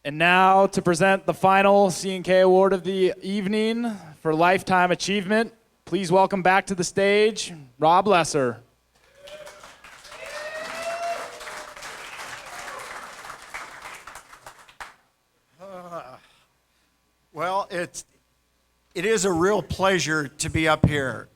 And now to present the final C&K Award of the evening for Lifetime Achievement, please welcome back to the stage, Rob Lesser. Well, it is a real pleasure to be up here.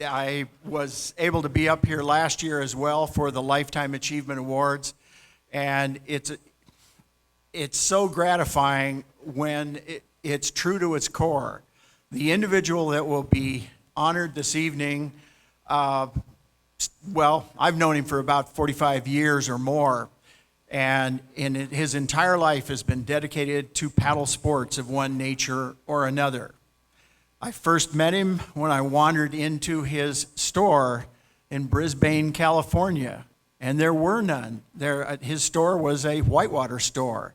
I was able to be up here last year as well for the Lifetime Achievement Awards, and it's so gratifying when it's true to its core. The individual that will be honored this evening, well, I've known him for about 45 years or more, and his entire life has been dedicated to paddle sports of one nature or another. I first met him when I wandered into his store in Brisbane, California, and there were none. His store was a whitewater store,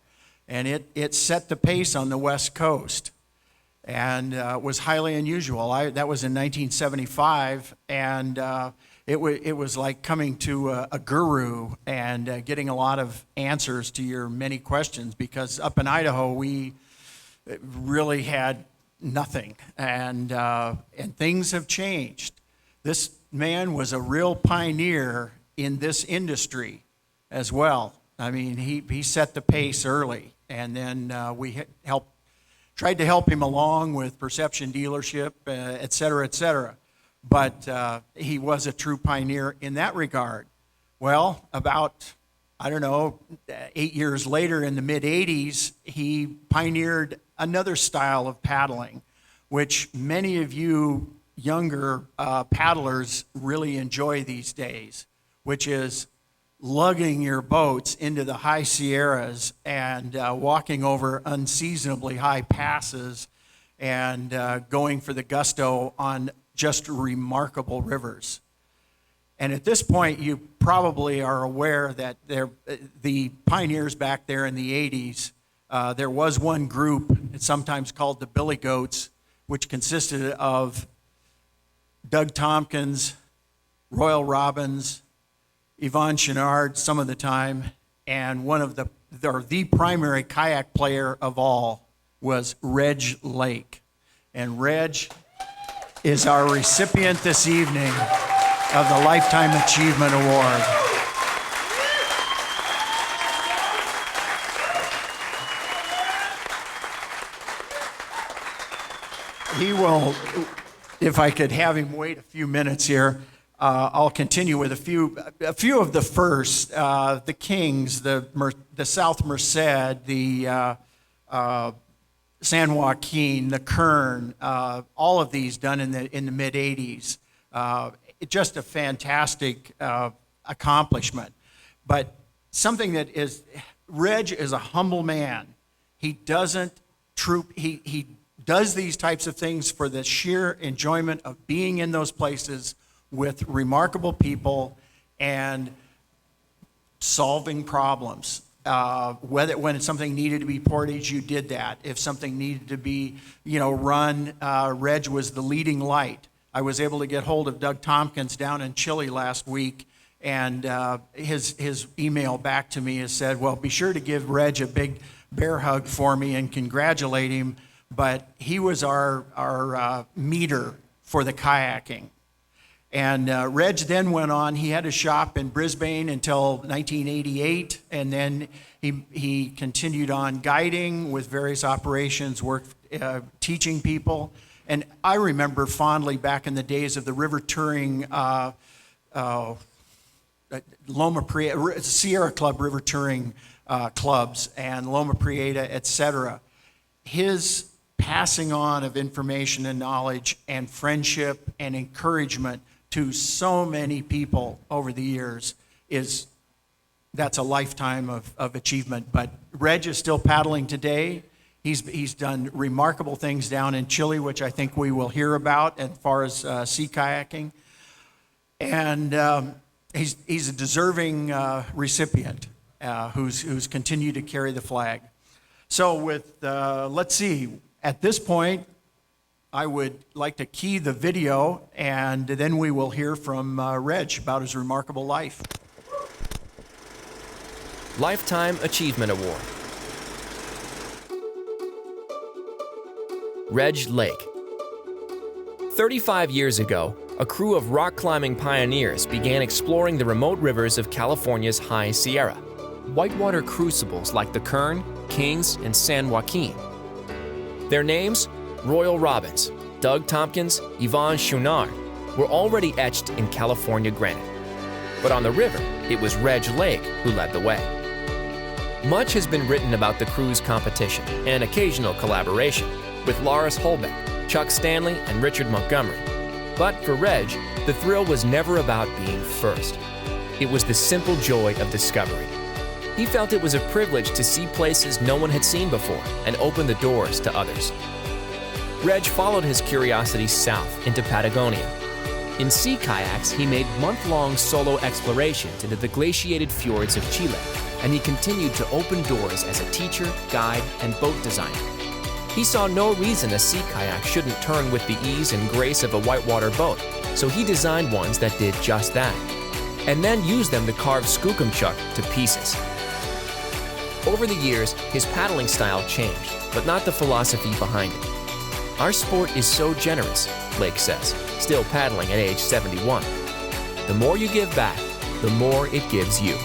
and it set the pace on the West Coast, and was highly unusual. That was in 1975, and it was like coming to a guru and getting a lot of answers to your many questions, because up in Idaho we really had nothing, and things have changed. This man was a real pioneer in this industry as well. I mean, he set the pace early, and then we tried to help him along with Perception Dealership, et cetera, et cetera. But he was a true pioneer in that regard. Well, about, 8 years later in the mid-'80s, he pioneered another style of paddling, which many of you younger paddlers really enjoy these days, which is lugging your boats into the high Sierras and walking over unseasonably high passes and going for the gusto on just remarkable rivers. And at this point, you probably are aware that the pioneers back there in the 80s, there was one group, it's sometimes called the Billy Goats, which consisted of Doug Tompkins, Royal Robbins, Yvon Chouinard some of the time, and the primary kayak player of all was Reg Lake. And Reg is our recipient this evening of the Lifetime Achievement Award. He will, if I could have him wait a few minutes here, I'll continue with a few of the first, the Kings, the South Merced, the San Joaquin, the Kern, all of these done in the mid-'80s. Just a fantastic accomplishment. But something that is, Reg is a humble man. He doesn't he does these types of things for the sheer enjoyment of being in those places with remarkable people and solving problems. When something needed to be portage, you did that. If something needed to be, run, Reg was the leading light. I was able to get hold of Doug Tompkins down in Chile last week, and his email back to me has said, well, be sure to give Reg a big bear hug for me and congratulate him. But he was our meter for the kayaking. And Reg then went on. He had a shop in Brisbane until 1988, and then he continued on guiding with various operations, worked teaching people. And I remember fondly back in the days of the river touring, Loma Prieta, Sierra Club river touring clubs, and Loma Prieta, et cetera. His passing on of information and knowledge and friendship and encouragement to so many people over the years that's a lifetime of achievement. But Reg is still paddling today. He's done remarkable things down in Chile, which I think we will hear about as far as sea kayaking. And he's a deserving recipient who's continued to carry the flag. So let's see, at this point, I would like to key the video, and then we will hear from Reg about his remarkable life. Lifetime Achievement Award. Reg Lake. 35 years ago, a crew of rock climbing pioneers began exploring the remote rivers of California's High Sierra, whitewater crucibles like the Kern, Kings, and San Joaquin. Their names, Royal Robbins, Doug Tompkins, Yvonne Chouinard, were already etched in California granite. But on the river, it was Reg Lake who led the way. Much has been written about the crew's competition and occasional collaboration with Lars Holbeck, Chuck Stanley, and Richard Montgomery. But for Reg, the thrill was never about being first. It was the simple joy of discovery. He felt it was a privilege to see places no one had seen before and open the doors to others. Reg followed his curiosity south into Patagonia. In sea kayaks, he made month-long solo explorations into the glaciated fjords of Chile, and he continued to open doors as a teacher, guide, and boat designer. He saw no reason a sea kayak shouldn't turn with the ease and grace of a whitewater boat, so he designed ones that did just that, and then used them to carve Skookumchuck to pieces. Over the years, his paddling style changed, but not the philosophy behind it. Our sport is so generous, Lake says, still paddling at age 71. The more you give back, the more it gives you.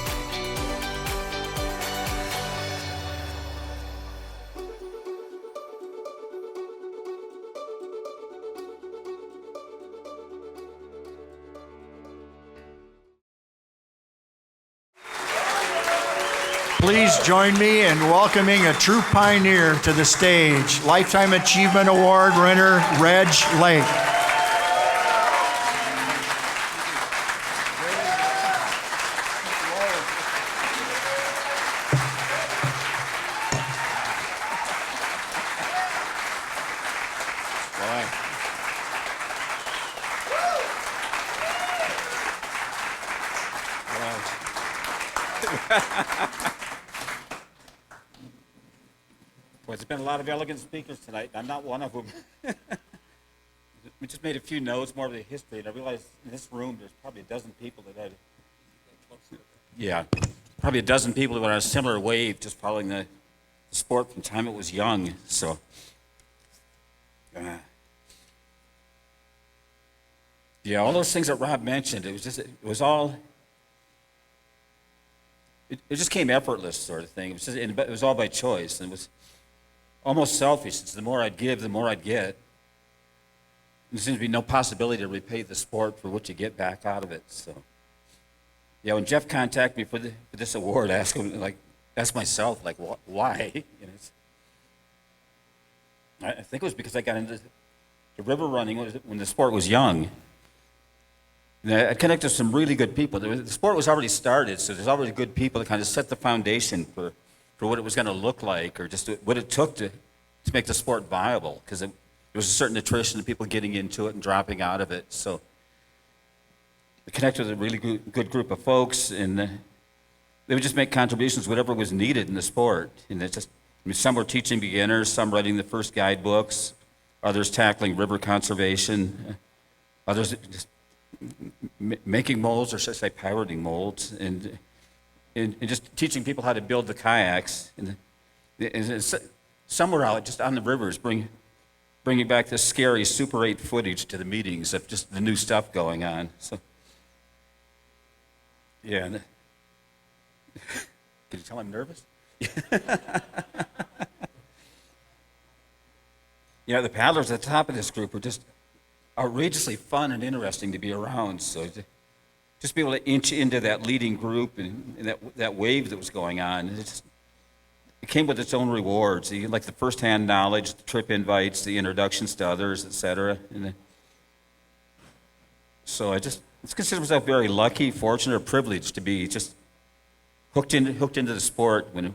Please join me in welcoming a true pioneer to the stage, Lifetime Achievement Award winner, Reg Lake. Well, there's been a lot of elegant speakers tonight. I'm not one of them. We just made a few notes, more of the history, and I realized in this room there's probably a dozen people that had, probably a dozen people that were on a similar wave, just following the sport from the time it was young. So, all those things that Rob mentioned, it just came effortless, sort of thing. It was all by choice, and it was almost selfish. It's the more I'd give, the more I'd get. There seems to be no possibility to repay the sport for what you get back out of it. So, when Jeff contacted me for this award, I asked myself, why? I think it was because I got into the river running when the sport was young. And I connected with some really good people. The sport was already started, so there's already good people that kind of set the foundation for what it was going to look like, or just what it took to make the sport viable, because there was a certain attrition of people getting into it and dropping out of it. So I connected with a really good group of folks, and they would just make contributions, whatever was needed in the sport. And some were teaching beginners, some writing the first guidebooks, others tackling river conservation, others just making molds, or should I say piloting molds, and just teaching people how to build the kayaks. And somewhere out, just on the rivers, bringing back this scary Super 8 footage to the meetings of just the new stuff going on. So, can you tell I'm nervous? The paddlers at the top of this group were just outrageously fun and interesting to be around. So just be able to inch into that leading group and that wave that was going on, it came with its own rewards, like the first-hand knowledge, the trip invites, the introductions to others, etc. So I consider myself very lucky, fortunate, or privileged to be just hooked into the sport. When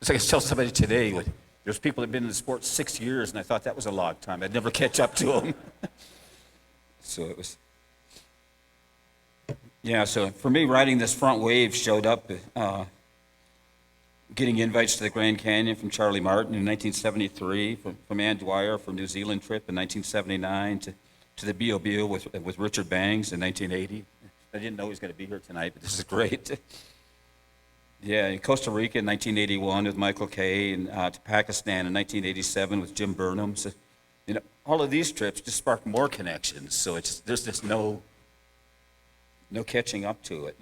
it's like I tell somebody today, there's people that have been in the sport 6 years, and I thought that was a long time. I'd never catch up to them. So it was. So for me, riding this front wave showed up getting invites to the Grand Canyon from Charlie Martin in 1973, from Ann Dwyer for New Zealand trip in 1979, to the B.O.B.O. with Richard Bangs in 1980. I didn't know he was going to be here tonight, but this is great. Yeah, in Costa Rica in 1981 with Michael Kay, and to Pakistan in 1987 with Jim Burnham. So, all of these trips just spark more connections. So there's just no catching up to it.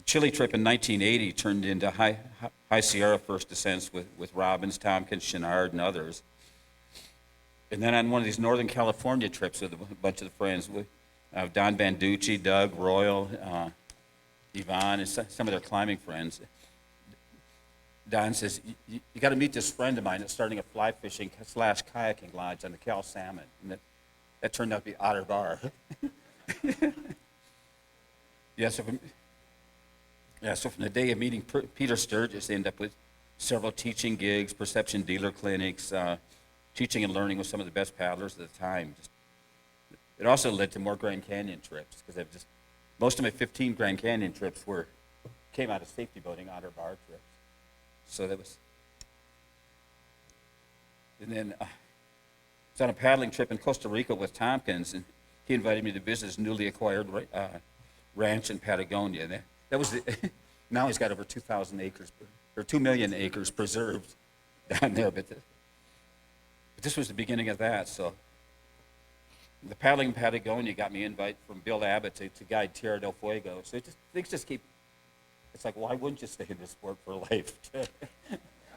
Chile trip in 1980 turned into High Sierra first descents with Robbins, Tompkins, Chenard, and others. And then on one of these Northern California trips with a bunch of the friends, with Don Banducci, Doug, Royal, Yvonne, and some of their climbing friends. Don says, you got to meet this friend of mine that's starting a fly fishing / kayaking lodge on the Cal Salmon. And that turned out to be Otter Bar. So from the day of meeting Peter Sturgis, they end up with several teaching gigs, perception dealer clinics, teaching and learning with some of the best paddlers at the time. It also led to more Grand Canyon trips, because most of my 15 Grand Canyon trips came out of safety boating Otter Bar trips. So that was, and then I was on a paddling trip in Costa Rica with Tompkins, and he invited me to visit his newly acquired ranch in Patagonia. And that was now he's got over 2,000 acres, or 2 million acres preserved down there. But this was the beginning of that. So the paddling in Patagonia got me an invite from Bill Abbott to guide Tierra del Fuego. So things just keep. It's like, why wouldn't you stay in this sport for life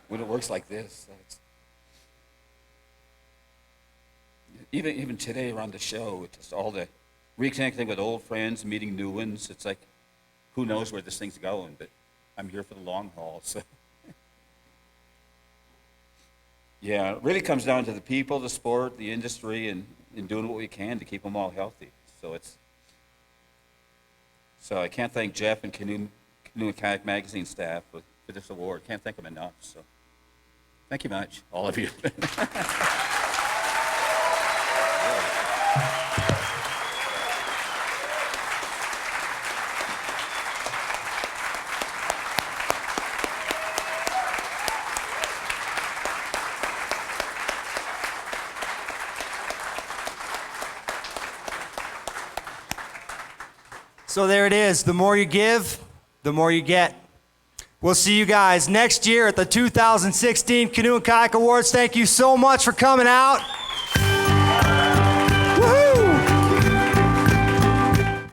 when it works like this? Even today around the show, it's just all the reconnecting with old friends, meeting new ones. It's like, who knows where this thing's going? But I'm here for the long haul. So yeah, it really comes down to the people, the sport, the industry, and doing what we can to keep them all healthy. So I can't thank Jeff and Canoe and Kayak Magazine staff for this award. Can't thank them enough. So thank you much, all of you. So there it is. The more you give, the more you get. We'll see you guys next year at the 2016 Canoe and Kayak Awards. Thank you so much for coming out.